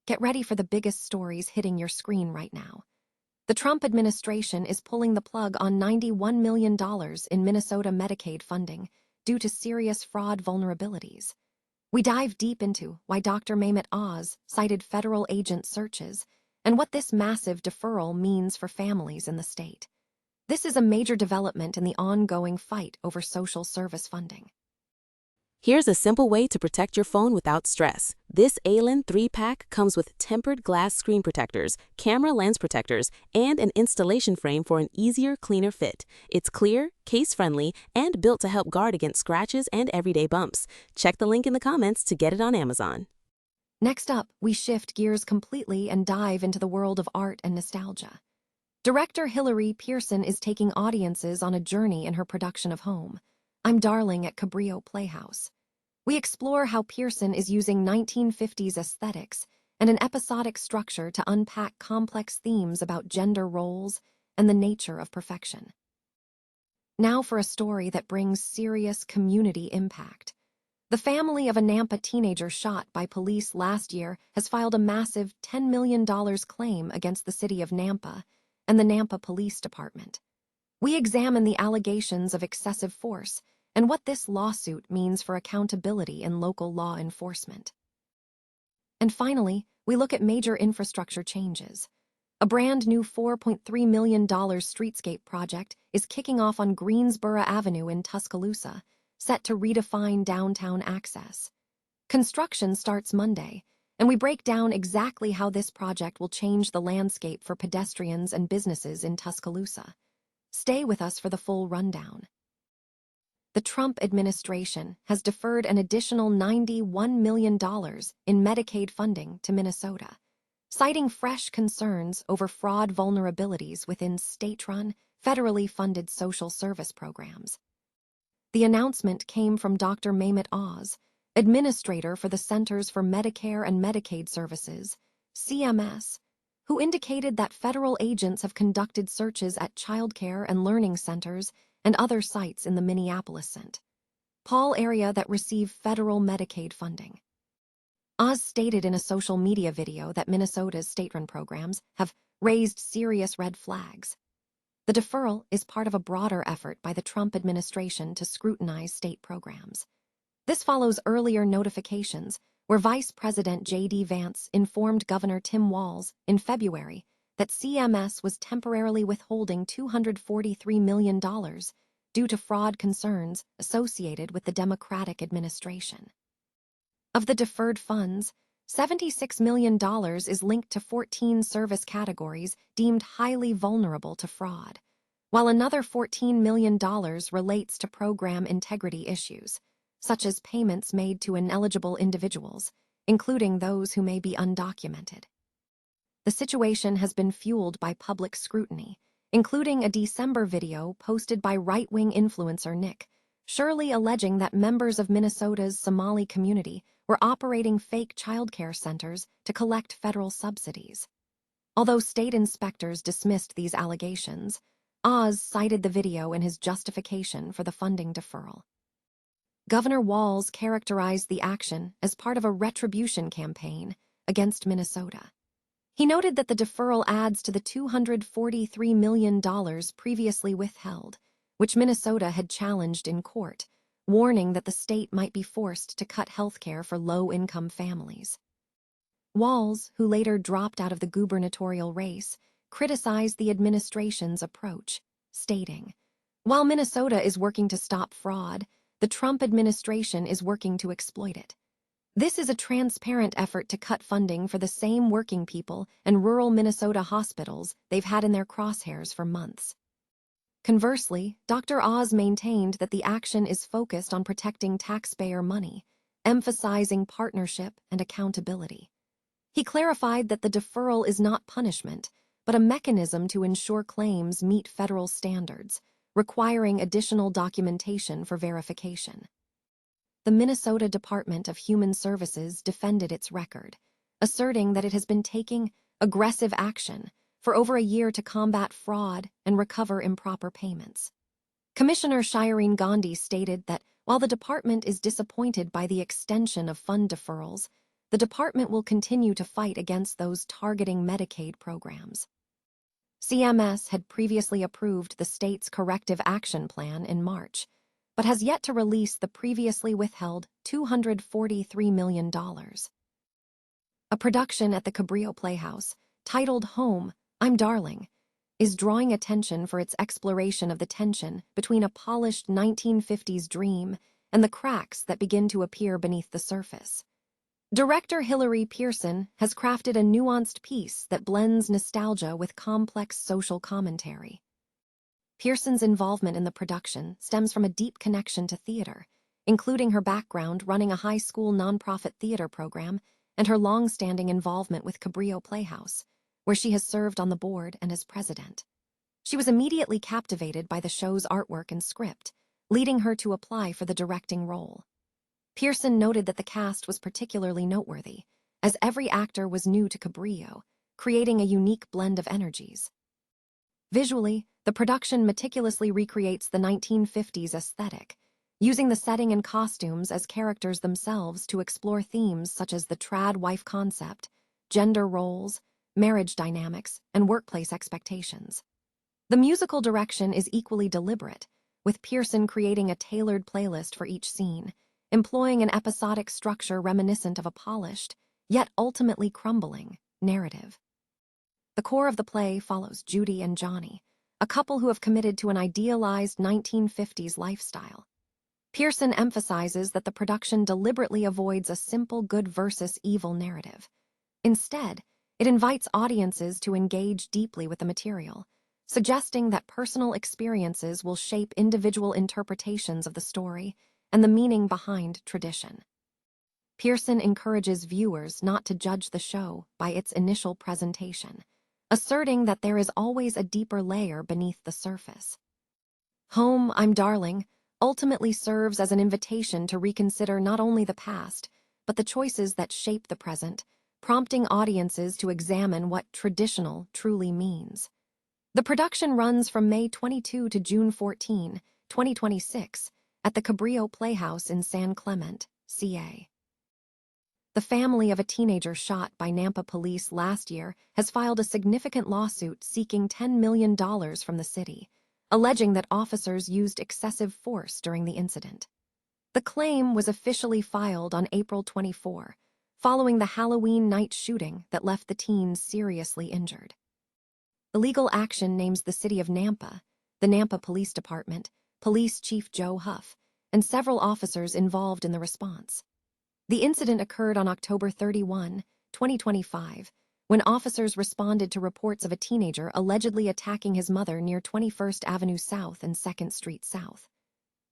Get ready for the biggest stories hitting your screen right now. The Trump administration is pulling the plug on $91 million in Minnesota Medicaid funding due to serious fraud vulnerabilities. We dive deep into why Dr. Mehmet Oz cited federal agent searches and what this massive deferral means for families in the state. This is a major development in the ongoing fight over social service funding. Here's a simple way to protect your phone without stress. This ALEN 3-pack comes with tempered glass screen protectors, camera lens protectors, and an installation frame for an easier, cleaner fit. It's clear, case-friendly, and built to help guard against scratches and everyday bumps. Check the link in the comments to get it on Amazon. Next up, we shift gears completely and dive into the world of art and nostalgia. Director Hilary Pearson is taking audiences on a journey in her production of Home, I'm Darling at Cabrillo Playhouse. We explore how Pearson is using 1950s aesthetics and an episodic structure to unpack complex themes about gender roles and the nature of perfection. Now for a story that brings serious community impact. The family of a Nampa teenager shot by police last year has filed a massive $10 million claim against the city of Nampa and the Nampa Police Department. We examine the allegations of excessive force and what this lawsuit means for accountability in local law enforcement. And finally, we look at major infrastructure changes. A brand new $4.3 million streetscape project is kicking off on Greensboro Avenue in Tuscaloosa, set to redefine downtown access. Construction starts Monday, and we break down exactly how this project will change the landscape for pedestrians and businesses in Tuscaloosa. Stay with us for the full rundown. The Trump administration has deferred an additional $91 million in Medicaid funding to Minnesota, citing fresh concerns over fraud vulnerabilities within state-run, federally funded social service programs. The announcement came from Dr. Mehmet Oz, administrator for the Centers for Medicare and Medicaid Services, CMS, who indicated that federal agents have conducted searches at childcare and learning centers and other sites in the Minneapolis-St. Paul area that receive federal Medicaid funding. Oz stated in a social media video that Minnesota's state-run programs have raised serious red flags. The deferral is part of a broader effort by the Trump administration to scrutinize state programs. This follows earlier notifications where Vice President J.D. Vance informed Governor Tim Walz in February that CMS was temporarily withholding $243 million due to fraud concerns associated with the Democratic administration. Of the deferred funds, $76 million is linked to 14 service categories deemed highly vulnerable to fraud, while another $14 million relates to program integrity issues, such as payments made to ineligible individuals, including those who may be undocumented. The situation has been fueled by public scrutiny, including a December video posted by right-wing influencer Nick, surely alleging that members of Minnesota's Somali community were operating fake childcare centers to collect federal subsidies. Although state inspectors dismissed these allegations, Oz cited the video in his justification for the funding deferral. Governor Walz characterized the action as part of a retribution campaign against Minnesota. He noted that the deferral adds to the $243 million previously withheld, which Minnesota had challenged in court, warning that the state might be forced to cut health care for low-income families. Walz, who later dropped out of the gubernatorial race, criticized the administration's approach, stating, "While Minnesota is working to stop fraud, the Trump administration is working to exploit it. This is a transparent effort to cut funding for the same working people and rural Minnesota hospitals they've had in their crosshairs for months." Conversely, Dr. Oz maintained that the action is focused on protecting taxpayer money, emphasizing partnership and accountability. He clarified that the deferral is not punishment, but a mechanism to ensure claims meet federal standards, requiring additional documentation for verification. The Minnesota Department of Human Services defended its record, asserting that it has been taking aggressive action for over a year to combat fraud and recover improper payments. Commissioner Shireen Gandhi stated that while the department is disappointed by the extension of fund deferrals, the department will continue to fight against those targeting Medicaid programs. CMS had previously approved the state's corrective action plan in March, but has yet to release the previously withheld $243 million. A production at the Cabrillo Playhouse, titled Home, I'm Darling, is drawing attention for its exploration of the tension between a polished 1950s dream and the cracks that begin to appear beneath the surface. Director Hilary Pearson has crafted a nuanced piece that blends nostalgia with complex social commentary. Pearson's involvement in the production stems from a deep connection to theater, including her background running a high school nonprofit theater program and her long-standing involvement with Cabrillo Playhouse, where she has served on the board and as president. She was immediately captivated by the show's artwork and script, leading her to apply for the directing role. Pearson noted that the cast was particularly noteworthy, as every actor was new to Cabrillo, creating a unique blend of energies. Visually, the production meticulously recreates the 1950s aesthetic, using the setting and costumes as characters themselves to explore themes such as the trad wife concept, gender roles, marriage dynamics, and workplace expectations. The musical direction is equally deliberate, with Pearson creating a tailored playlist for each scene, employing an episodic structure reminiscent of a polished, yet ultimately crumbling, narrative. The core of the play follows Judy and Johnny, a couple who have committed to an idealized 1950s lifestyle. Pearson emphasizes that the production deliberately avoids a simple good versus evil narrative. Instead, it invites audiences to engage deeply with the material, suggesting that personal experiences will shape individual interpretations of the story and the meaning behind tradition. Pearson encourages viewers not to judge the show by its initial presentation, asserting that there is always a deeper layer beneath the surface. Home, I'm Darling ultimately serves as an invitation to reconsider not only the past, but the choices that shape the present, prompting audiences to examine what traditional truly means. The production runs from May 22 to June 14, 2026, at the Cabrillo Playhouse in San Clemente, CA. The family of a teenager shot by Nampa police last year has filed a significant lawsuit seeking $10 million from the city, alleging that officers used excessive force during the incident. The claim was officially filed on April 24, following the Halloween night shooting that left the teens seriously injured. The legal action names the city of Nampa, the Nampa Police Department, Police Chief Joe Huff, and several officers involved in the response. The incident occurred on October 31, 2025, when officers responded to reports of a teenager allegedly attacking his mother near 21st Avenue South and 2nd Street South.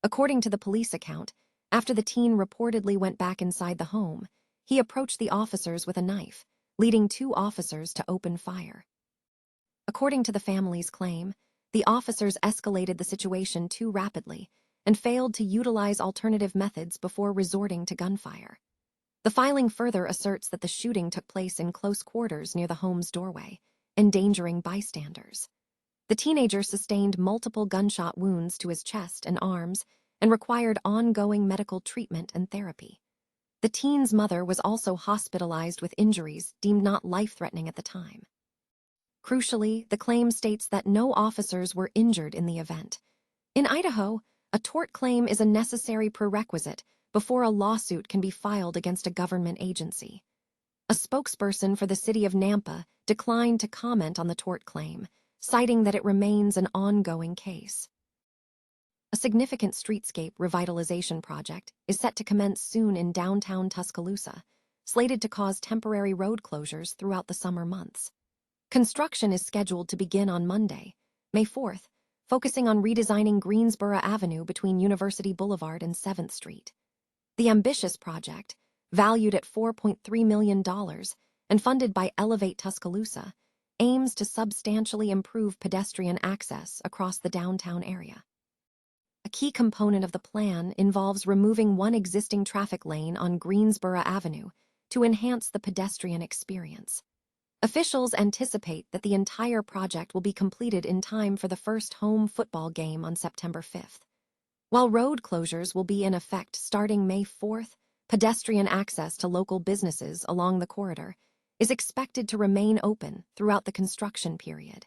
According to the police account, after the teen reportedly went back inside the home, he approached the officers with a knife, leading two officers to open fire. According to the family's claim, the officers escalated the situation too rapidly and failed to utilize alternative methods before resorting to gunfire. The filing further asserts that the shooting took place in close quarters near the home's doorway, endangering bystanders. The teenager sustained multiple gunshot wounds to his chest and arms and required ongoing medical treatment and therapy. The teen's mother was also hospitalized with injuries deemed not life-threatening at the time. Crucially, the claim states that no officers were injured in the event. In Idaho, a tort claim is a necessary prerequisite before a lawsuit can be filed against a government agency. A spokesperson for the city of Nampa declined to comment on the tort claim, citing that it remains an ongoing case. A significant streetscape revitalization project is set to commence soon in downtown Tuscaloosa, slated to cause temporary road closures throughout the summer months. Construction is scheduled to begin on Monday, May 4th, focusing on redesigning Greensboro Avenue between University Boulevard and 7th Street. The ambitious project, valued at $4.3 million and funded by Elevate Tuscaloosa, aims to substantially improve pedestrian access across the downtown area. A key component of the plan involves removing one existing traffic lane on Greensboro Avenue to enhance the pedestrian experience. Officials anticipate that the entire project will be completed in time for the first home football game on September 5th. While road closures will be in effect starting May 4th, Pedestrian access to local businesses along the corridor is expected to remain open throughout the construction period.